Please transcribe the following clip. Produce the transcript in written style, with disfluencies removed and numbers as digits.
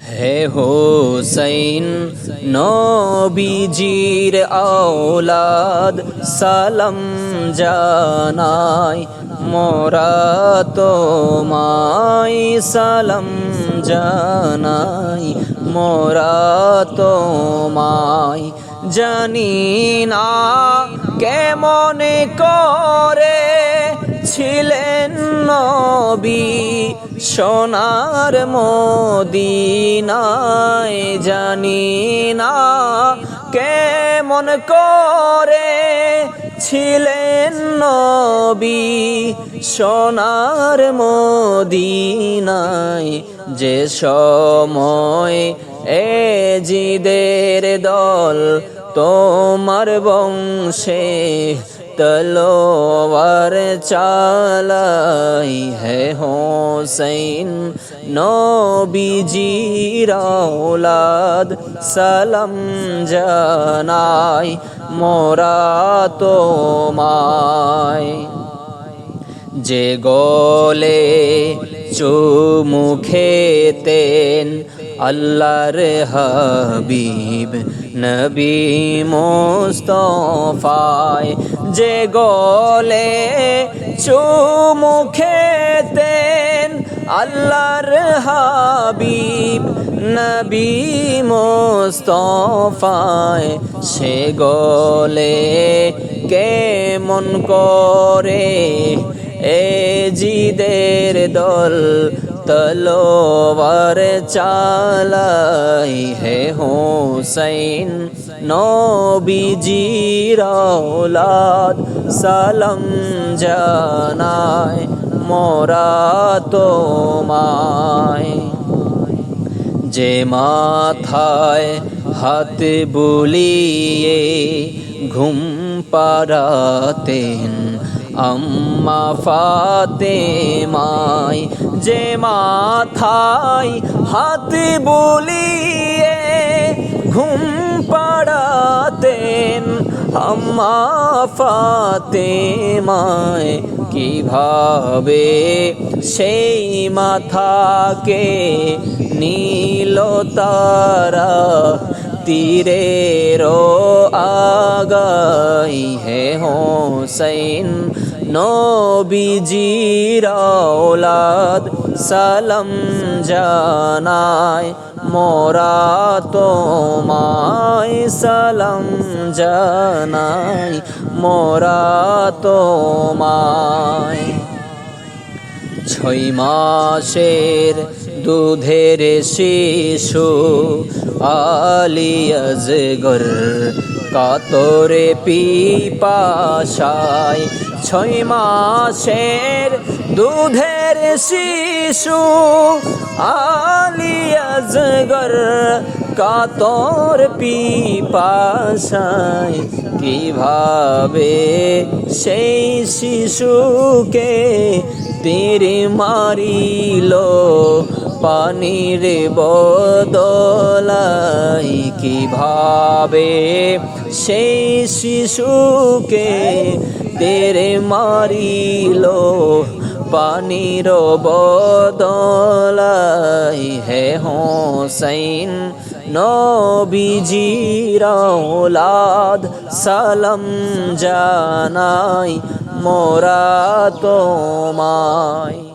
হে হোসেন নবীজির আওলাদ সালাম জানাই মোরা তোমায় সালাম জানাই মোরা তোমায় জানি না কেমন করে ছিলেন নবী সোনার মদিনায় জানি না কেমন করে ছিলেন নবী সোনার মদিনায় যে সময় এ জিদের দল তোমার বংশে তলোয়ার চালাই হে হোসেন নবীজির আওলাদ সালাম জানাই মোরা তোমায় যে গলে চুমু খেতেন আল্লাহর হাবিব নবী মুস্তাফায় যে গলে চুমু খেতেন আল্লাহর হাবিব নবী মুস্তাফায় সে গলে কেমন করে এ জিদের দল তলোয়ার চালাই হে হোসেন নবীজির আওলাদ সালাম জানাই মোরা তোমায় যে মাথায় হাত বুলিয়ে ঘুম পাড়াতেন আম্মা ফাতেমায় যে মাথায় হাত বুলিয়ে ঘুম পাড়াতেন আম্মা ফাতেমায় কিভাবে সেই মাথাকে নীল তারা তীরের আগাই হে হোসেন নবীজির আওলাদ সালাম জানাই মোরা তোমায় সালাম জানাই মোরা তোমায় 6 মাসের দুধের শিশু আলী আজগর কাতরে পিপাসায় 6 মাসের দুধের শিশু আলী আজগর কাতর পিপাসায় কিভাবে সেই শিশুকে তীর মারিল পানির বদলাই কিভাবে সেই শিশুকে তীর মারিল পানির বদলাই হে হোসেন নবীজির আওলাদ সালাম জানাই মোরা তোমায়।